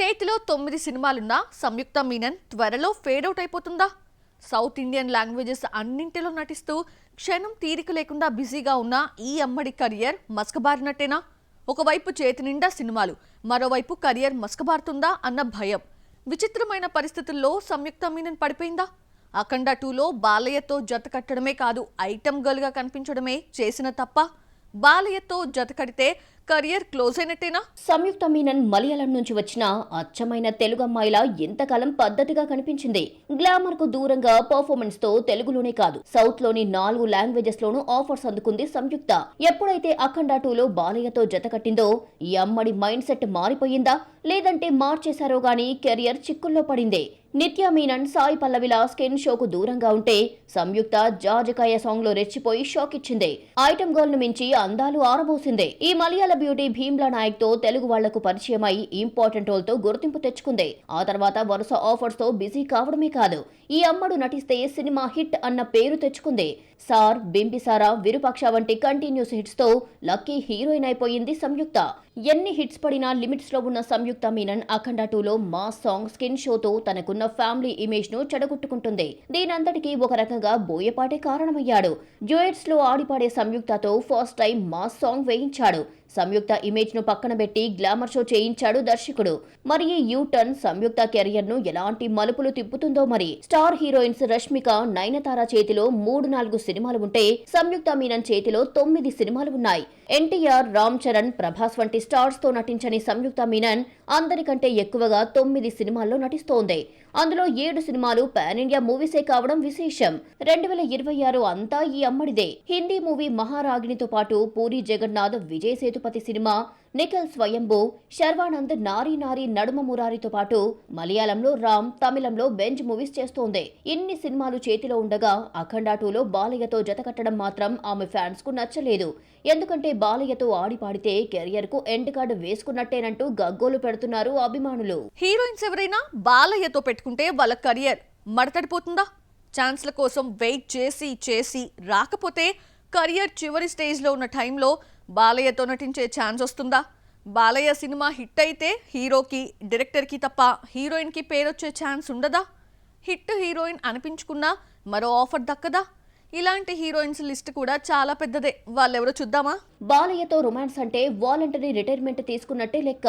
చేతిలో 9 సినిమాలున్న సంయుక్త మీనన్ త్వరలో fade out అయిపోతుందా? సౌత్ ఇండియన్ లాంగ్వేజెస్ అన్నింటిలో నటిస్తూ క్షణం తీరిక లేకుండా బిజీగా ఉన్న ఈ అమ్మడి కెరియర్ మసకబారినట్టేనా? ఒకవైపు చేతి నిండా సినిమాలు, మరోవైపు కెరియర్ మసకబారుతుందా అన్న భయం. విచిత్రమైన పరిస్థితుల్లో సంయుక్త మీనన్ పడిపోయిందా? అఖండ 2లో బాలయ్యతో జత కట్టడమే కాదు, ఐటమ్ గర్ల్ గా కనిపించడమే చేసిన తప్ప? బాలయ్యతో జత కడితే కెరియర్ క్లోజ్ అయినట్టేనా? సంయుక్త మీనన్ మలయాళం నుంచి వచ్చిన అచ్చమైన తెలుగు అమ్మాయిలా ఎంతకాలం పద్ధతిగా కనిపించింది. గ్లామర్ కు దూరంగా పర్ఫార్మెన్స్ తో తెలుగులోనే కాదు, సౌత్ లోని 4 లాంగ్వేజెస్ లోనూ ఆఫర్స్ అందుకుంది సంయుక్త. ఎప్పుడైతే అఖండ 2లో బాలయ్యతో జత కట్టిందో ఈ అమ్మడి మైండ్ సెట్ మారిపోయిందా, లేదంటే మార్చేశారో గానీ కెరియర్ చిక్కుల్లో పడిందే. నిత్య మీనన్ సాయి పల్లవిలా స్కిన్ షోకు దూరంగా ఉంటే సంయుక్త జాజకాయ సాంగ్ లో రెచ్చిపోయి షాక్ ఇచ్చింది. ఐటమ్ గర్ల్ ను మించి అందాలు ఆరబోసింది. ఈ మలయాళ బ్యూటీ భీమ్లా నాయక్ తో తెలుగు వాళ్లకు పరిచయమై ఇంపార్టెంట్ రోల్ తో గుర్తింపు తెచ్చుకుంది. ఆ తర్వాత వరుస ఆఫర్స్ తో బిజీ కావడమే కాదు, ఈ అమ్మడు నటిస్తే సినిమా హిట్ అన్న పేరు తెచ్చుకుంది. సార్, బింబిసారా, విరూపాక్ష వంటి కంటిన్యూస్ హిట్స్ తో లక్కీ హీరోయిన్ అయిపోయింది సంయుక్త. ఎన్ని హిట్స్ పడినా లిమిట్స్ లో ఉన్న సంయుక్త మీనన్ అఖండ 2లో మాస్ సాంగ్ స్కిన్ షోతో తనకున్న ఫ్యామిలీ ఇమేజ్ ను చెడగొట్టుకుంటుంది. దీనంతటికీ ఒక రకంగా బోయపాటే కారణమయ్యాడు. డ్యూయట్స్ లో ఆడిపాడే సంయుక్తతో ఫస్ట్ టైం మాస్ సాంగ్ వేయించాడు. సంయుక్త ఇమేజ్ ను పక్కన పెట్టి గ్లామర్ షో చేయించాడు దర్శకుడు. మరి ఈ యూటర్న్ సంయుక్త కెరియర్ ను ఎలాంటి మలుపులు తిప్పుతుందో మరి. స్టార్ హీరోయిన్స్ రష్మిక, నయనతార చేతిలో 3-4 సినిమాలు ఉంటే సంయుక్త మీనన్ చేతిలో 9 సినిమాలు ఉన్నాయి. ఎన్టీఆర్, రామ్ చరణ్, ప్రభాస్ వంటి స్టార్స్ తో నటించని సంయుక్త మీనన్ అందరికంటే ఎక్కువగా 9 సినిమాల్లో నటిస్తోంది. అందులో 7 సినిమాలు పాన్ ఇండియా మూవీసే కావడం విశేషం. 2026 అంతా ఈ అమ్మడిదే. హిందీ మూవీ మహారాగిణితో పాటు పూరి జగన్నాథ్, విజయ్ సేతుపతి సినిమా, నిఖిల్ స్వయంభూ, శర్వానంద్, నారీ నారీ నడుమ మురారితో పాటు మలయాళంలో రామ్, తమిళంలో బెంజ్ మూవీస్ చేస్తోంది. ఇన్ని సినిమాలు చేతిలో ఉండగా అఖండ 2లో బాలయ్యతో జతకట్టడం మాత్రం ఆమె ఫ్యాన్స్ కు నచ్చలేదు. ఎందుకంటే బాలయ్యతో ఆడి పాడితే కెరియర్ కు ఎండ్ కార్డు వేసుకున్నట్టేనంటూ గగ్గోలు పెడుతున్నారు అభిమానులు. హీరోయిన్స్ ఎవరైనా బాలయ్యతో పెట్టుకుంటే వాళ్ళ కెరియర్ మడతడిపోతుందా? ఛాన్స్ల కోసం వెయిట్ చేసి రాకపోతే కెరియర్ చివరి స్టేజ్లో ఉన్న టైంలో బాలయ్యతో నటించే ఛాన్స్ వస్తుందా? బాలయ్య సినిమా హిట్ అయితే హీరోకి, డైరెక్టర్కి తప్ప హీరోయిన్కి పేరొచ్చే ఛాన్స్ ఉండదా? హిట్ హీరోయిన్ అనిపించుకున్నా మరో ఆఫర్ దక్కదా? ఇలాంటి హీరోయిన్స్ లిస్ట్ కూడా చాలా పెద్దదే. వాళ్ళెవరో చూద్దామా? బాలయ్యతో రొమాన్స్ అంటే వాలంటరీ రిటైర్మెంట్ తీసుకున్నట్టే లెక్క.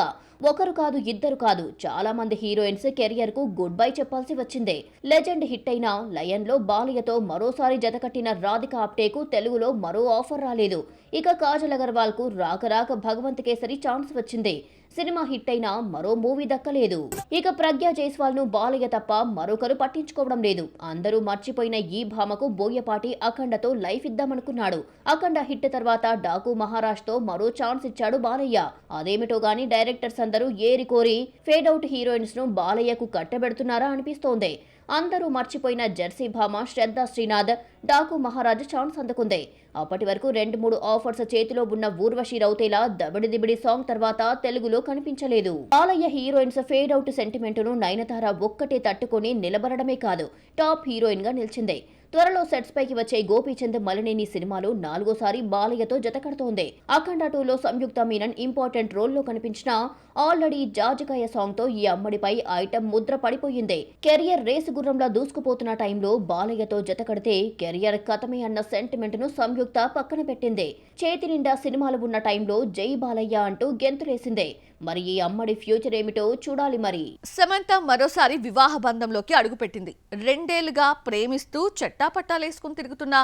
ఒకరు కాదు, ఇద్దరు కాదు, చాలా మంది హీరోయిన్స్ కెరియర్ కు గుడ్ బై చెప్పాల్సి వచ్చిందే. లెజెండ్ హిట్ అయిన లయన్ లో బాలయ్యతో మరోసారి జతకట్టిన రాధిక ఆప్టేకు తెలుగులో మరో ఆఫర్ రాలేదు. ఇక కాజల్ అగర్వాల్ కు రాక భగవంత్ కేసరి ఛాన్స్ వచ్చింది. సినిమా హిట్ అయినా మరో మూవీ దక్కలేదు. ఇక ప్రజ్ఞా జైస్వాల్ ను బాలయ్య తప్ప మరొకరు పట్టించుకోవడం లేదు. అందరూ మర్చిపోయిన ఈ భామకు బోయపాటి అఖండతో లైఫ్ ఇద్దామనుకున్నాడు. అఖండ హిట్ తర్వాత డాకు మహారాజ్ తో మరో ఛాన్స్ ఇచ్చాడు బాలయ్య. అదేమిటో గానీ డైరెక్టర్స్ అందరూ ఏరికోరి ఫేడ్ అవుట్ హీరోయిన్స్ ను బాలయ్యకు కట్టబెడుతున్నారా అనిపిస్తోంది. అందరూ మర్చిపోయిన జెర్సీ భామ శ్రద్ధా శ్రీనాథ్, డాకు మహారాజ్ ఛాన్స్ అందుకుంది. అప్పటి వరకు 2-3 ఆఫర్స్ చేతిలో ఉన్న ఊర్వశి రౌతేలా దబిడి సాంగ్ తర్వాత తెలుగులో కనిపించలేదు. Balayya heroines fade out sentiment ను నయనతార ఒక్కటే తట్టుకుని నిలబడమే కాదు, టాప్ హీరోయిన్ గా నిలిచింది. త్వరలో సెట్స్ పైకి వచ్చే గోపీచంద్ మలినేని సినిమాలో 4వసారి బాలయ్యతో జతకడుతోంది. అఖండ 2లో సంయుక్త మీనన్ ఇంపార్టెంట్ రోల్లో కనిపించినా ఆల్రెడీ జాజకాయ సాంగ్ తో ఈ అమ్మడిపై ఐటమ్ ముద్ర పడిపోయింది. కెరియర్ రేసు గుర్రంలా దూసుకుపోతున్న టైంలో బాలయ్యతో జతకడితే కెరియర్ కథమే అన్న సెంటిమెంట్ ను సంయుక్త పక్కన పెట్టింది. చేతి నిండా సినిమాలు ఉన్న టైంలో జై బాలయ్య అంటూ గెంతులేసింది. మరి ఈ అమ్మడి ఫ్యూచర్ ఏమిటో చూడాలి మరి. సమంత మరోసారి వివాహ బంధంలోకి అడుగుపెట్టింది. 2 ఏళ్లుగా ప్రేమిస్తూ చట్టాపట్టాలేసుకుని తిరుగుతున్న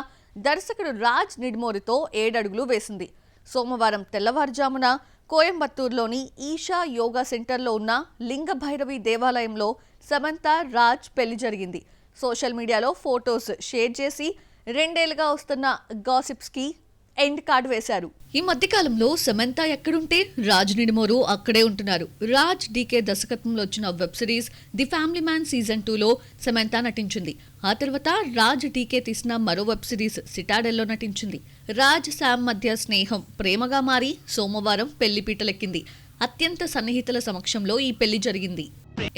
దర్శకుడు రాజ్ నిడ్మోరితో 7 అడుగులు వేసింది. సోమవారం తెల్లవారుజామున కోయంబత్తూరులోని ఈషా యోగా సెంటర్లో ఉన్న లింగ భైరవి దేవాలయంలో సమంత, రాజ్ పెళ్లి జరిగింది. సోషల్ మీడియాలో ఫోటోస్ షేర్ చేసి 2 ఏళ్లుగా వస్తున్న గాసిప్స్ కి ఎండ్ కార్డు వేశారు. ఈ మధ్యకాలంలో సమంత ఎక్కడుంటే రాజ్ నిడుమోరు అక్కడే ఉంటున్నారు. రాజ్ డీకే దర్శకత్వంలో వచ్చిన web series the family man season 2లో సమంత నటించింది. ఆ తర్వాత రాజ్ డీకే తీసిన మరో వెబ్ సిరీస్ సిటాడెల్లో నటించింది. రాజ్ శామ్ మధ్య స్నేహం ప్రేమగా మారి సోమవారం పెళ్లిపీటలెక్కింది. అత్యంత సన్నిహితుల సమక్షంలో ఈ పెళ్లి జరిగింది.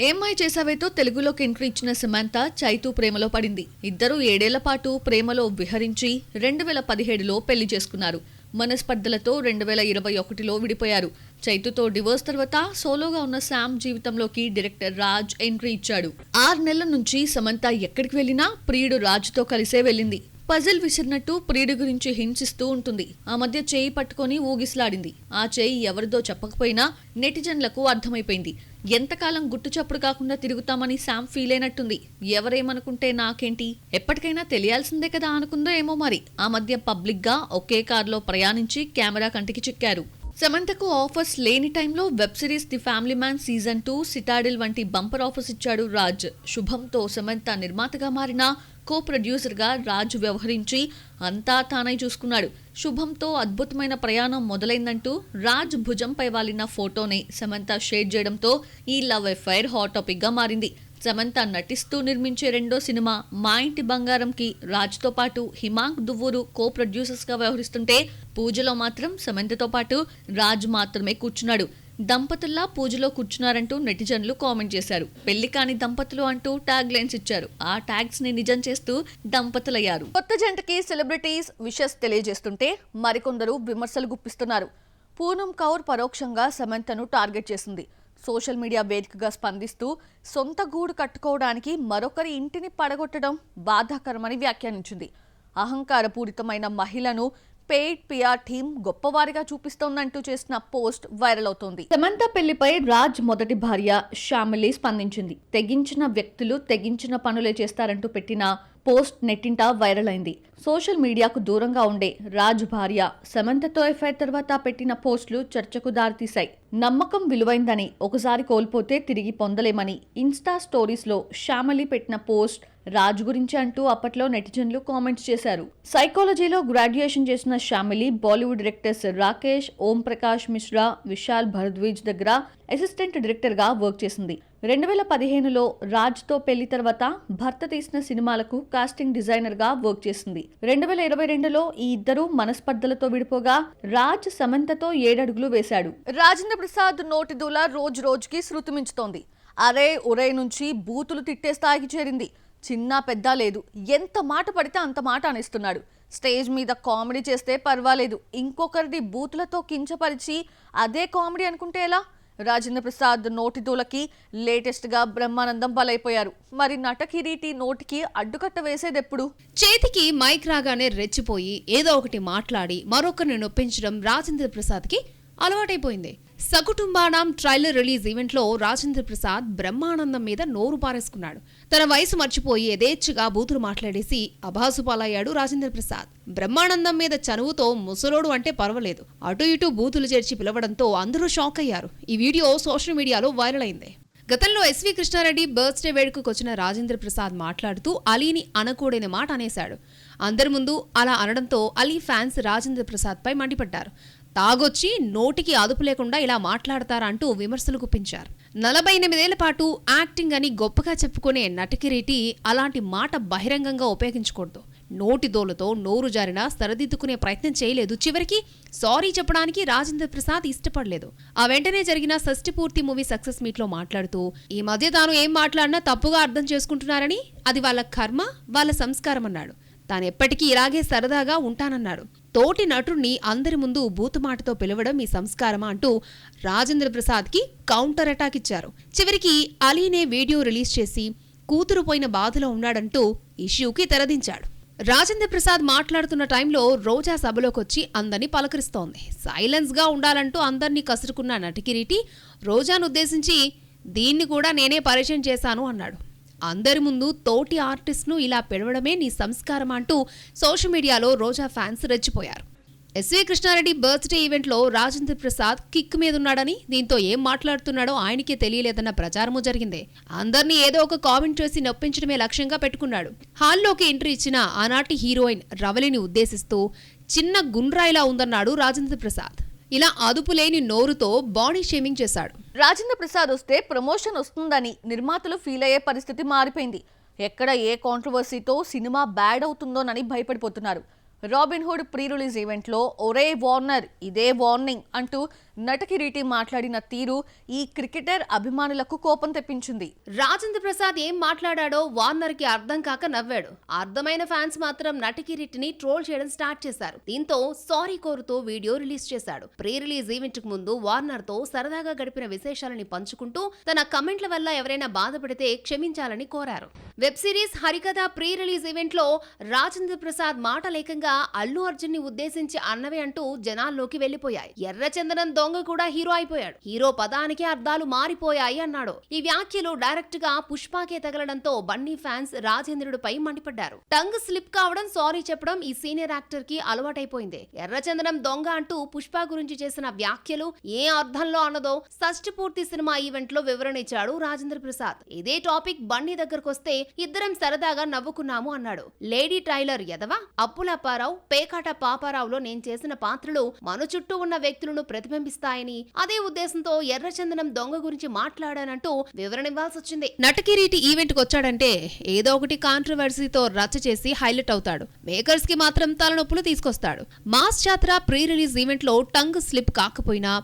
ఏమ్మాయి చేసావేతో తెలుగులోకి ఎంట్రీ ఇచ్చిన సమంత చైతూ ప్రేమలో పడింది. ఇద్దరూ 7 ఏళ్ల పాటు ప్రేమలో విహరించి 2017లో పెళ్లి చేసుకున్నారు. మనస్పర్ధలతో 2021లో విడిపోయారు. చైతుతో డివోర్స్ తర్వాత సోలోగా ఉన్న శామ్ జీవితంలోకి డైరెక్టర్ రాజ్ ఎంట్రీ ఇచ్చాడు. 6 నెలల నుంచి సమంత ఎక్కడికి వెళ్లినా ప్రియుడు రాజ్తో కలిసే వెళ్ళింది. పజిల్ విసిరినట్టు ప్రియుడి గురించి హింసిస్తూ ఉంటుంది. ఆ మధ్య చేయి పట్టుకొని ఊగిసలాడింది. ఆ చేయి ఎవరిదో చెప్పకపోయినా నెటిజన్లకు అర్థమైపోయింది. ఎంతకాలం గుట్టు చప్పుడు కాకుండా తిరుగుతామని శామ్ ఫీల్ అయినట్టుంది. ఎవరేమనుకుంటే నాకేంటి, ఎప్పటికైనా తెలియాల్సిందే కదా అనుకుందో ఏమో మరి. ఆ మధ్య పబ్లిక్ గా ఒకే కారులో ప్రయాణించి కెమెరా కంటికి చిక్కారు. సమంతకు ఆఫర్స్ లేని టైంలో web series the family man season 2, Citadel వంటి బంపర్ ఆఫర్స్ ఇచ్చాడు రాజ్. శుభంతో సమంత నిర్మాతగా మారిన కో ప్రొడ్యూసర్ గా రాజ్ వ్యవహరించి అంతా తానై చూసుకున్నాడు. శుభంతో అద్భుతమైన ప్రయాణం మొదలైందంటూ రాజ్ భుజంపై వాలిన ఫోటోనే సమంత షేర్ చేయడంతో ఈ లవ్ అఫైర్ హాట్ టాపిక్ గా మారింది. సమంత నటిస్తూ నిర్మించే రెండో సినిమా మా ఇంటి బంగారంకి రాజ్తో పాటు హిమాంక్ దువ్వూరు కో ప్రొడ్యూసర్స్ గా వ్యవహరిస్తుంటే పూజలో మాత్రం సమంతతో పాటు రాజ్ మాత్రమే కూర్చున్నాడు. దంపతుల్లా పూజలో కూర్చున్నారంటూ నెటిజన్లు కామెంట్ చేశారు. పెళ్లి కాని దంపతులు అంటూ ట్యాగ్ లైన్స్ ఇచ్చారు. ఆ ట్యాగ్స్ ని నిజం చేస్తూ దంపతులయ్యారు. కొత్త జంటకి సెలబ్రిటీస్ విషెస్ తెలియజేస్తుంటే మరికొందరు విమర్శలు గుప్పిస్తున్నారు. పూనం కౌర్ పరోక్షంగా సమంతను టార్గెట్ చేసింది. సోషల్ మీడియా వేదికగా స్పందిస్తూ సొంత గూడు కట్టుకోవడానికి మరొకరి ఇంటిని పడగొట్టడం బాధాకరమని వ్యాఖ్యానించింది. అహంకారపూరితమైన మహిళను పెయిడ్ పిఆర్ టీం గొప్పవారిగా చూపిస్తోందంటూ చేసిన పోస్ట్ వైరల్ అవుతోంది. సమంత పెళ్లిపై రాజ్ మొదటి భార్య శ్యామిలి స్పందించింది. తెగించిన వ్యక్తులు తెగించిన పనులే చేస్తారంటూ పెట్టిన పోస్ట్ నెట్టింట వైరల్ అయింది. సోషల్ మీడియాకు దూరంగా ఉండే రాజ్ భార్య సమంతతో ఎఫ్ఐఆర్ తర్వాత పెట్టిన పోస్టులు చర్చకు దారితీశాయి. నమ్మకం విలువైందని, ఒకసారి కోల్పోతే తిరిగి పొందలేమని ఇన్స్టా స్టోరీస్ లో శ్యామలి పెట్టిన పోస్ట్ రాజ్ గురించి అంటూ అప్పట్లో నెటిజన్లు కామెంట్స్ చేశారు. సైకాలజీలో గ్రాడ్యుయేషన్ చేసిన శ్యామిలి బాలీవుడ్ డైరెక్టర్స్ రాకేష్, ఓం ప్రకాష్ మిశ్రా, విశాల్ భరద్వాజ్ దగ్గర అసిస్టెంట్ డైరెక్టర్ గా వర్క్ చేసింది. 2015లో రాజ్తో పెళ్లి తర్వాత భర్త తీసిన సినిమాలకు కాస్టింగ్ డిజైనర్ గా వర్క్ చేసింది. 2022లో ఈ ఇద్దరు మనస్పర్ధలతో విడిపోగా రాజ్ సమంతతో 7 అడుగులు వేశాడు. రాజేంద్ర ప్రసాద్ నోటి దూల రోజు రోజుకి శృతి మించుతోంది. అరే ఒరే నుంచి బూతులు తిట్టే స్థాయికి చేరింది. చిన్న పెద్ద లేదు, ఎంత మాట పడితే అంత మాట అనేస్తున్నాడు. స్టేజ్ మీద కామెడీ చేస్తే పర్వాలేదు, ఇంకొకరిని బూతులతో కించపరిచి అదే కామెడీ అనుకుంటే ఎలా? రాజేంద్ర ప్రసాద్ నోటి దూలకి లేటెస్ట్ గా బ్రహ్మానందం బలైపోయారు. మరి నటకిరీటి నోటికి అడ్డుకట్ట వేసేదెప్పుడు? చేతికి మైక్ రాగానే రెచ్చిపోయి ఏదో ఒకటి మాట్లాడి మరొకరిని నొప్పించడం రాజేంద్ర ప్రసాద్ కి అలవాటైపోయింది. సకుటుంబానాం ట్రైలర్ రిలీజ్ ఈవెంట్ లో రాజేంద్ర ప్రసాద్ బ్రహ్మానందం మీద నోరు పారేసుకున్నాడు. తన వయసు మర్చిపోయి యథేచ్ఛగా బూతులు మాట్లాడేసి అభాసుపాలయ్యాడు రాజేంద్ర ప్రసాద్. బ్రహ్మానందం మీద చనువుతో ముసలోడు అంటే పర్వాలేదు, అటు ఇటు బూతులు చేర్చి పిలవడంతో అందరూ షాక్ అయ్యారు. ఈ వీడియో సోషల్ మీడియాలో వైరల్ అయింది. గతంలో ఎస్వి కృష్ణారెడ్డి బర్త్డే వేడుకకు వచ్చిన రాజేంద్ర ప్రసాద్ మాట్లాడుతూ అలీని అనకూడని మాట అనేశాడు. అందరి ముందు అలా అనడంతో అలీ ఫ్యాన్స్ రాజేంద్ర ప్రసాద్ పై మండిపడ్డారు. తాగొచ్చి నోటికి అదుపు లేకుండా ఇలా మాట్లాడతారా అంటూ విమర్శలు గుప్పించారు. 48 ఏళ్ల పాటు యాక్టింగ్ అని గొప్పగా చెప్పుకునే నటకిరీటి అలాంటి మాట బహిరంగంగా ఉపయోగించకూడదు. నోటి దోలతో నోరు జారినా సరిదిద్దుకునే ప్రయత్నం చేయలేదు. చివరికి సారీ చెప్పడానికి రాజేంద్ర ప్రసాద్ ఇష్టపడలేదు. ఆ వెంటనే జరిగిన షష్ఠి పూర్తి మూవీ సక్సెస్ మీట్ లో మాట్లాడుతూ ఈ మధ్య తాను ఏం మాట్లాడినా తప్పుగా అర్థం చేసుకుంటున్నారని, అది వాళ్ళ కర్మ, వాళ్ళ సంస్కారం అన్నాడు. తాను ఎప్పటికీ ఇలాగే సరదాగా ఉంటానన్నాడు. తోటి నటుడిని అందరి ముందు బూతుమాటతో పిలవడం ఈ సంస్కారమా అంటూ రాజేంద్ర ప్రసాద్ కి కౌంటర్ అటాక్ ఇచ్చారు. చివరికి అలీనే వీడియో రిలీజ్ చేసి కూతురు పోయిన బాధలో ఉన్నాడంటూ ఇష్యూకి తెరదించాడు. రాజేంద్ర ప్రసాద్ మాట్లాడుతున్న టైంలో రోజా సభలోకొచ్చి అందరినీ పలకరిస్తోంది. సైలెన్స్ గా ఉండాలంటూ అందరినీ కసురుకున్న నటకిరీటి రోజాను ఉద్దేశించి దీన్ని కూడా నేనే పరిచయం చేశాను అన్నాడు. అందరి ముందు తోటి ఆర్టిస్ట్ను ఇలా పిలవడమే నీ సంస్కారం అంటూ సోషల్ మీడియాలో రోజా ఫ్యాన్స్ రెచ్చిపోయారు. ఎస్వి కృష్ణారెడ్డి బర్త్డే ఈవెంట్లో రాజేంద్ర ప్రసాద్ కిక్ మీదున్నాడని, దీంతో ఏం మాట్లాడుతున్నాడో ఆయనకే తెలియలేదన్న ప్రచారము జరిగింది. అందరినీ ఏదో ఒక కామెంట్ చేసి నొప్పించడమే లక్ష్యంగా పెట్టుకున్నాడు. హాల్లోకి ఎంట్రీ ఇచ్చిన ఆనాటి హీరోయిన్ రవలిని ఉద్దేశిస్తూ చిన్న గుండ్రాయిలా ఉందన్నాడు రాజేంద్ర ప్రసాద్. ఇలా అదుపులేని నోరుతో బాడీ షేమింగ్ చేశాడు. రాజేంద్ర ప్రసాద్ వస్తే ప్రమోషన్ వస్తుందని నిర్మాతలు ఫీల్ అయ్యే పరిస్థితి మారిపోయింది. ఎక్కడ ఏ కాంట్రవర్సీతో సినిమా బ్యాడ్ అవుతుందోనని భయపడిపోతున్నారు. రాబిన్ హుడ్ ప్రీ రిలీజ్ ఈవెంట్లో ఒరే వార్నర్ ఇదే వార్నింగ్ అంటూ నటకిరీటి మాట్లాడిన తీరు ఈ క్రికెటర్ అభిమానులకు కోపం తెప్పించింది. రాజేంద్ర ప్రసాద్ ఏం మాట్లాడాడో వార్నర్ కి అర్థం కాక నవ్వాడు. అర్థమైన ఫ్యాన్స్ మాత్రం నటకిరీటిని ట్రోల్ చేయడం స్టార్ట్ చేశారు. దీంతో సారీ కోరుతూ వీడియో రిలీజ్ చేశాడు. ప్రీ రిలీజ్ ఈవెంట్ కు ముందు వార్నర్ తో సరదాగా గడిపిన విశేషాలని పంచుకుంటూ తన కమెంట్ల వల్ల ఎవరైనా బాధపడితే క్షమించాలని కోరారు. వెబ్ సిరీస్ హరికథ ప్రీ రిలీజ్ ఈవెంట్ లో రాజేంద్ర ప్రసాద్ మాటలేకంగా అల్లు అర్జున్ ని ఉద్దేశించి అన్నవే అంటూ జనాల్లోకి వెళ్లిపోయాయి. ఎర్రచందనం దొంగ కూడా హీరో అయిపోయాడు. హీరో పదానికి అర్థాలు మారిపోయాయి అన్నాడు. ఈ వ్యాఖ్యలు డైరెక్ట్ గా పుష్పకే తగలడంతో బన్నీ ఫ్యాన్స్ రాజేంద్రుడిపై మండిపడ్డారు. టంగ్ స్లిప్ కావడం, సారీ చెప్పడం ఈ సీనియర్ యాక్టర్ కి అలవాటైపోయింది. ఎర్రచందనం దొంగ అంటూ పుష్ప గురించి చేసిన వ్యాఖ్యలు ఏ అర్థంలో అన్నదో షష్టి పూర్తి సినిమా ఈవెంట్ లో వివరణ ఇచ్చాడు రాజేంద్ర ప్రసాద్. ఇదే టాపిక్ బన్నీ దగ్గరకొస్తే ఇద్దరం సరదాగా నవ్వుకున్నాము అన్నాడు. లేడీ టైలర్ యదవ, అప్పులప్పారావు, పేకాట పాపారావులో నేను చేసిన పాత్రలు మన చుట్టూ ఉన్న వ్యక్తులను ప్రతిబింబిస్తాయని, అదే ఉద్దేశంతో ఎర్రచందనం దొంగ గురించి మాట్లాడానంటూ వివరణ ఇవ్వాల్సి వచ్చింది. నటకిరీటి ఈవెంట్ కు వచ్చాడంటే ఏదో ఒకటి కాంట్రవర్సీతో రచ్చ చేసి హైలైట్ అవుతాడు. మేకర్స్ కి మాత్రం తలనొప్పులు తీసుకొస్తాడు. మాస్ జాతర ప్రీ రిలీజ్ ఈవెంట్ లో టంగ్ స్లిప్ కాకపోయినా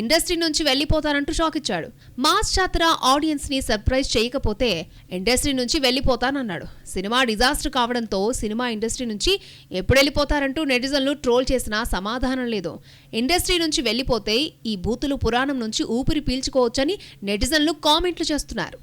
ఇండస్ట్రీ నుంచి వెళ్లిపోతానంటూ షాక్ ఇచ్చాడు. మాస్ జాతర ఆడియన్స్ ని సర్ప్రైజ్ చేయకపోతే ఇండస్ట్రీ నుంచి వెళ్లిపోతానన్నాడు. సినిమా డిజాస్టర్ కావడంతో సినిమా ఇండస్ట్రీ నుంచి ఎప్పుడు వెళ్ళిపోతారంటూ నెటిజన్లు ట్రోల్ చేసినా సమాధానం లేదు. ఇండస్ట్రీ నుంచి వెళ్లిపోతే ఈ బూతులు పురాణం నుంచి ఊపిరి పీల్చుకోవచ్చని నెటిజన్లు కామెంట్లు చేస్తున్నారు.